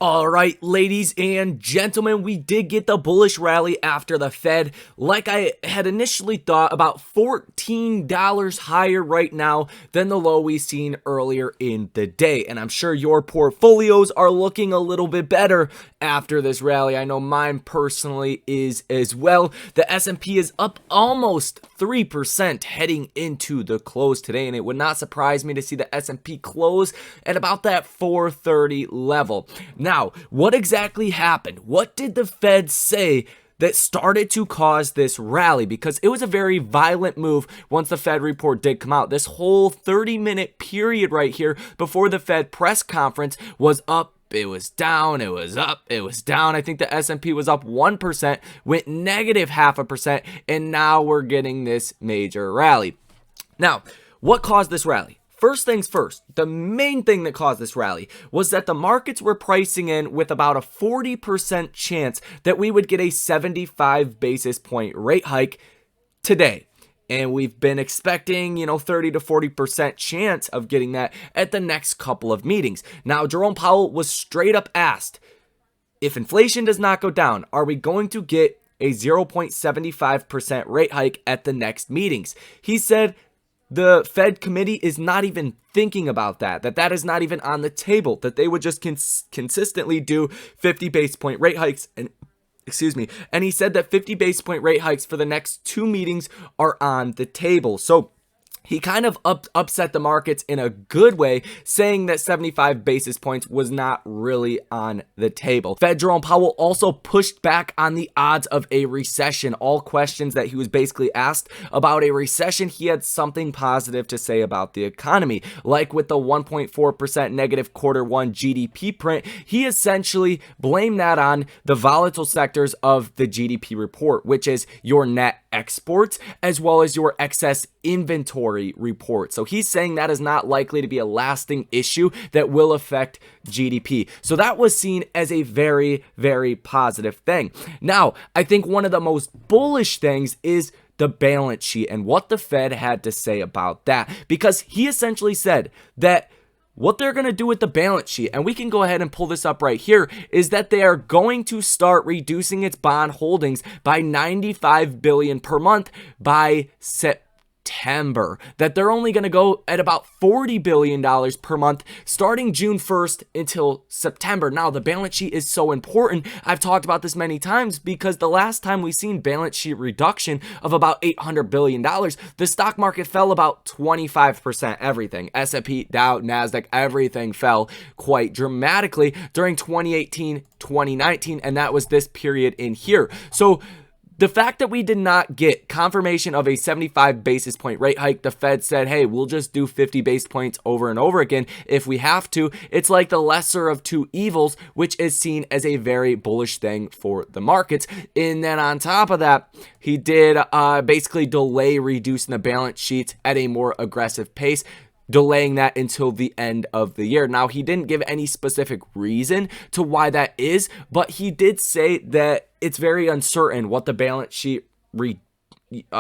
All right, ladies and gentlemen, we did get the bullish rally after the Fed. Like I had initially thought, about $14 higher right now than the low we seen earlier in the day. And I'm sure your portfolios are looking a little bit better after this rally. I know mine personally is as well. The S&P is up almost 3% heading into the close today, and it would not surprise me to see the S&P close at about that 430 level. Now, what exactly happened? What did the Fed say that started to cause this rally? Because it was a very violent move once the Fed report did come out. This whole 30-minute period right here before the Fed press conference was up, it was down, it was up, it was down. I think the S&P was up 1%, went negative 0.5%, and now we're getting this major rally. Now, what caused this rally? First things first, the main thing that caused this rally was that the markets were pricing in with about a 40% chance that we would get a 75 basis point rate hike today. And we've been expecting, 30 to 40% chance of getting that at the next couple of meetings. Now, Jerome Powell was straight up asked, if inflation does not go down, are we going to get a 0.75% rate hike at the next meetings? He said, the Fed committee is not even thinking about that is not even on the table, that they would just consistently do 50 basis point rate hikes. And he said that 50 basis point rate hikes for the next two meetings are on the table. So he kind of upset the markets in a good way, saying that 75 basis points was not really on the table. Fed Jerome Powell also pushed back on the odds of a recession. All questions that he was basically asked about a recession, he had something positive to say about the economy. Like with the 1.4% negative quarter one GDP print, he essentially blamed that on the volatile sectors of the GDP report, which is your net exports as well as your excess inventory report. So he's saying that is not likely to be a lasting issue that will affect GDP. So that was seen as a very, very positive thing. Now, I think one of the most bullish things is the balance sheet and what the Fed had to say about that, because he essentially said that what they're going to do with the balance sheet, and we can go ahead and pull this up right here, is that they are going to start reducing its bond holdings by $95 billion per month by September. That they're only going to go at about $40 billion per month starting June 1st until September. Now, the balance sheet is so important. I've talked about this many times because the last time we seen balance sheet reduction of about $800 billion, the stock market fell about 25%. Everything, S&P, Dow, NASDAQ, everything fell quite dramatically during 2018, 2019, and that was this period in here. So the fact that we did not get confirmation of a 75 basis point rate hike, the Fed said, hey, we'll just do 50 basis points over and over again if we have to. It's like the lesser of two evils, which is seen as a very bullish thing for the markets. And then on top of that, he did basically delay reducing the balance sheet at a more aggressive pace, delaying that until the end of the year. Now, he didn't give any specific reason to why that is, but he did say that it's very uncertain what the balance sheet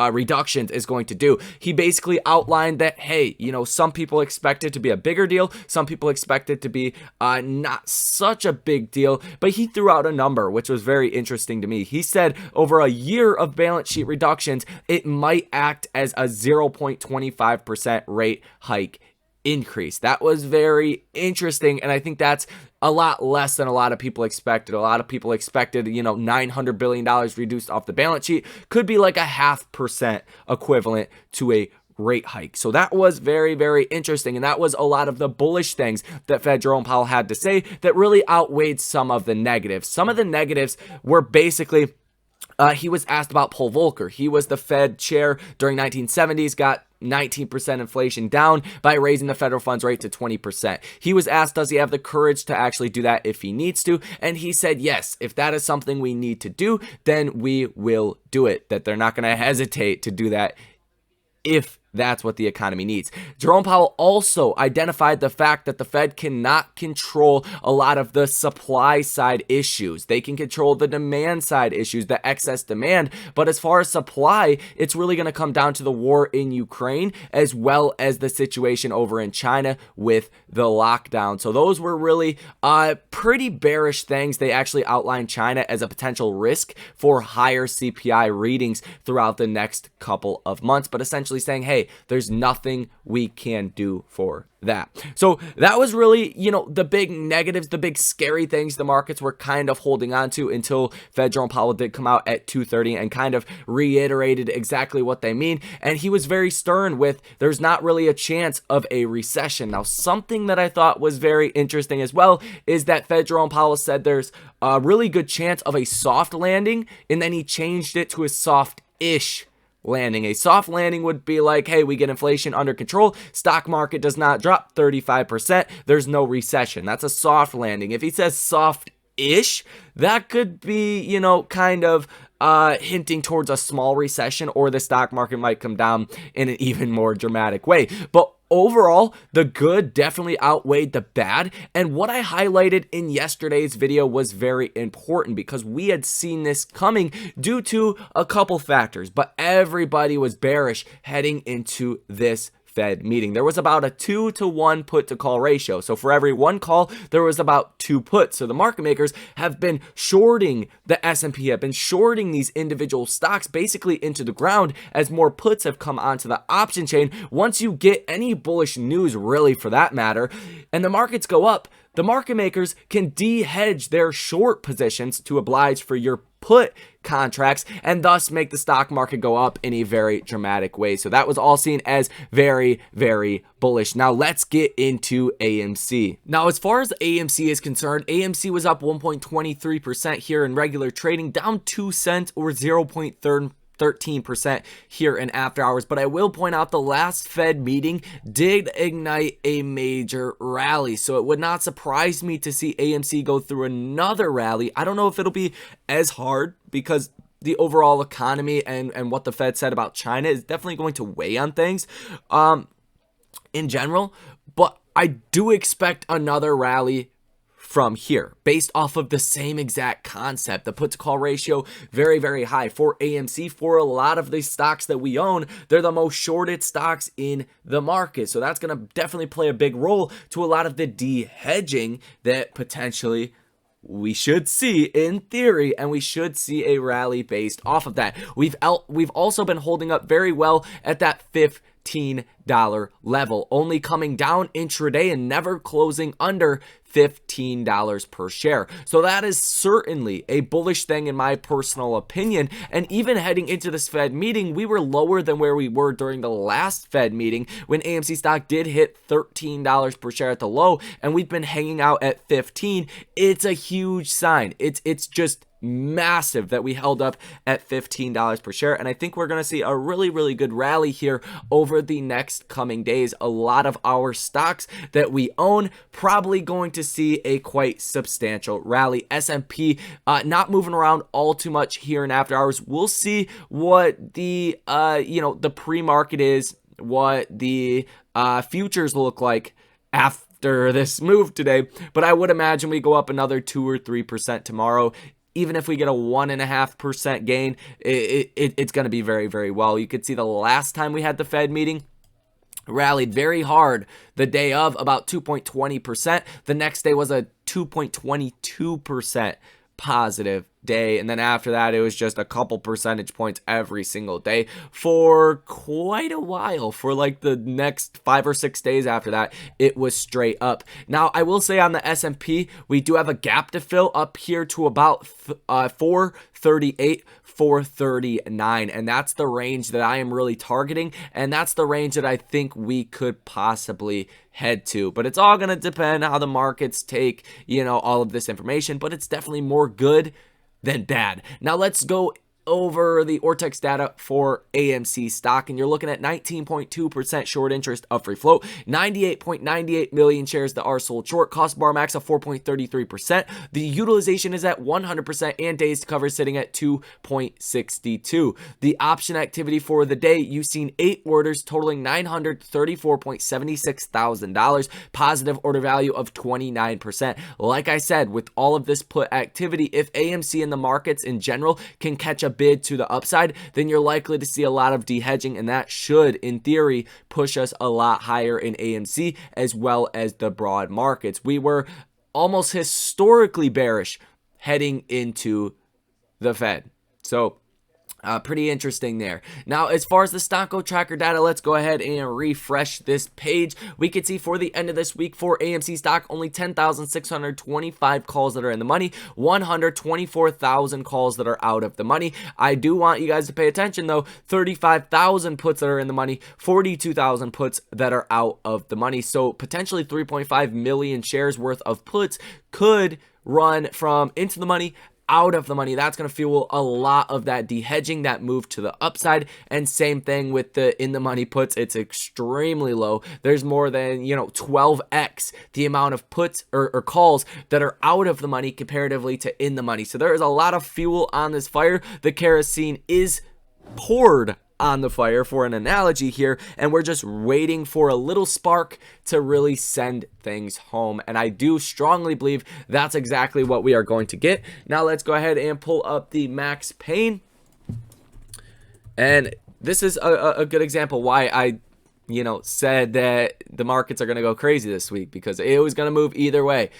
reductions is going to do. He basically outlined that, hey, some people expect it to be a bigger deal. Some people expect it to be not such a big deal, but he threw out a number, which was very interesting to me. He said over a year of balance sheet reductions, it might act as a 0.25% rate hike increase. That was very interesting, and I think that's a lot less than a lot of people expected. A lot of people expected, $900 billion reduced off the balance sheet could be like a 0.5% equivalent to a rate hike. So that was very, very interesting, and that was a lot of the bullish things that Fed Jerome Powell had to say that really outweighed some of the negatives. Some of the negatives were basically he was asked about Paul Volcker. He was the Fed chair during 1970s, got 19% inflation down by raising the federal funds rate to 20%. He was asked, does he have the courage to actually do that if he needs to? And he said, yes, if that is something we need to do, then we will do it. That they're not going to hesitate to do that if That's what the economy needs. Jerome Powell also identified the fact that the Fed cannot control a lot of the supply side issues. They can control the demand side issues, the excess demand. But as far as supply, it's really going to come down to the war in Ukraine, as well as the situation over in China with the lockdown. So those were really pretty bearish things. They actually outlined China as a potential risk for higher CPI readings throughout the next couple of months, but essentially saying, hey, there's nothing we can do for that. So that was really, the big negatives, the big scary things the markets were kind of holding on to until Fed Jerome Powell did come out at 2:30 and kind of reiterated exactly what they mean. And he was very stern with there's not really a chance of a recession. Now, something that I thought was very interesting as well is that Fed Jerome Powell said there's a really good chance of a soft landing, and then he changed it to a soft-ish landing. A soft landing would be like, hey, we get inflation under control, stock market does not drop 35%, there's no recession. That's a soft landing. If he says soft-ish, that could be, kind of hinting towards a small recession, or the stock market might come down in an even more dramatic way. But overall, the good definitely outweighed the bad, and what I highlighted in yesterday's video was very important because we had seen this coming due to a couple factors, but everybody was bearish heading into this Fed meeting. There was about a 2-to-1 put to call ratio. So for every one call, there was about 2 puts. So the market makers have been shorting the S&P, have been shorting these individual stocks basically into the ground as more puts have come onto the option chain. Once you get any bullish news, really for that matter, and the markets go up, the market makers can de-hedge their short positions to oblige for your put contracts and thus make the stock market go up in a very dramatic way. So that was all seen as very, very bullish. Now let's get into AMC. Now, as far as AMC is concerned, AMC was up 1.23% here in regular trading, down 2 cents or 0.13% here in after hours. But I will point out the last Fed meeting did ignite a major rally, so it would not surprise me to see AMC go through another rally. I don't know if it'll be as hard because the overall economy and what the Fed said about China is definitely going to weigh on things in general, but I do expect another rally from here based off of the same exact concept. The put to call ratio very, very high for AMC. For a lot of the stocks that we own, they're the most shorted stocks in the market, so that's going to definitely play a big role to a lot of the de-hedging that potentially we should see in theory, and we should see a rally based off of that. We've also been holding up very well at that $15 level, only coming down intraday and never closing under $15 per share. So that is certainly a bullish thing in my personal opinion. And even heading into this Fed meeting, we were lower than where we were during the last Fed meeting when AMC stock did hit $13 per share at the low, and we've been hanging out at 15. It's a huge sign. It's just massive that we held up at $15 per share, and I think we're going to see a really, really good rally here over the next coming days. A lot of our stocks that we own probably going to see a quite substantial rally. S&P not moving around all too much here in after hours. We'll see what the the pre-market is, what the futures look like after this move today, but I would imagine we go up another 2 or 3% tomorrow. Even if we get a 1.5% gain, it's going to be very, very well. You could see the last time we had the Fed meeting, rallied very hard the day of, about 2.20%. The next day was a 2.22% positive day, and then after that it was just a couple percentage points every single day for quite a while. For like the next 5 or 6 days after that, it was straight up. Now I will say on the S&P, we do have a gap to fill up here to about 438, 439, and that's the range that I am really targeting, and that's the range that I think we could possibly head to. But it's all going to depend how the markets take, all of this information, but it's definitely more good than bad. Now let's go over the Ortex data for AMC stock, and you're looking at 19.2% short interest of free float, 98.98 million shares that are sold short, cost bar max of 4.33%. The utilization is at 100%, and days to cover sitting at 2.62. The option activity for the day, you've seen 8 orders totaling $934.76 thousand, positive order value of 29%. Like I said, with all of this put activity, if AMC and the markets in general can catch a bid to the upside, then you're likely to see a lot of de-hedging, and that should, in theory, push us a lot higher in AMC as well as the broad markets. We were almost historically bearish heading into the Fed. So pretty interesting there. Now, as far as the Untitled Tracker data, let's go ahead and refresh this page. We can see for the end of this week for AMC stock, only 10,625 calls that are in the money, 124,000 calls that are out of the money. I do want you guys to pay attention though, 35,000 puts that are in the money, 42,000 puts that are out of the money. So potentially 3.5 million shares worth of puts could run from into the money, out of the money. That's going to fuel a lot of that de-hedging, that move to the upside. And same thing with the in the money puts. It's extremely low. There's more than 12x the amount of puts or calls that are out of the money comparatively to in the money. So there is a lot of fuel on this fire. The kerosene is poured on the fire, for an analogy here, and we're just waiting for a little spark to really send things home, and I do strongly believe that's exactly what we are going to get. Now let's go ahead and pull up the max pain, and this is a good example why I said that the markets are going to go crazy this week, because it was going to move either way.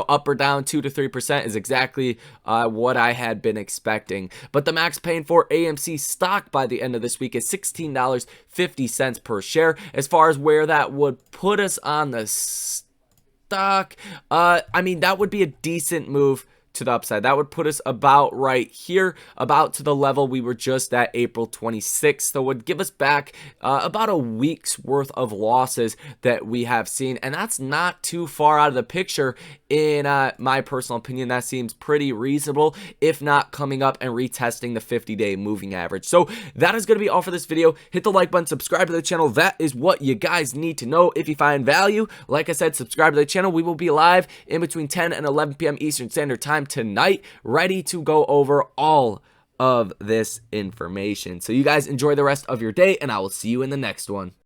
Up or down 2 to 3% is exactly what I had been expecting. But the max pain for AMC stock by the end of this week is $16.50 per share. As far as where that would put us on the stock, I mean, that would be a decent move to the upside. That would put us about right here, about to the level we were just at April 26th. So it would give us back about a week's worth of losses that we have seen, and that's not too far out of the picture in my personal opinion. That seems pretty reasonable, if not coming up and retesting the 50-day moving average. So that is going to be all for this video. Hit the like button, subscribe to the channel. That is what you guys need to know. If you find value, like I said, subscribe to the channel. We will be live in between 10 and 11 p.m. Eastern Standard Time tonight, ready to go over all of this information. So you guys enjoy the rest of your day, and I will see you in the next one.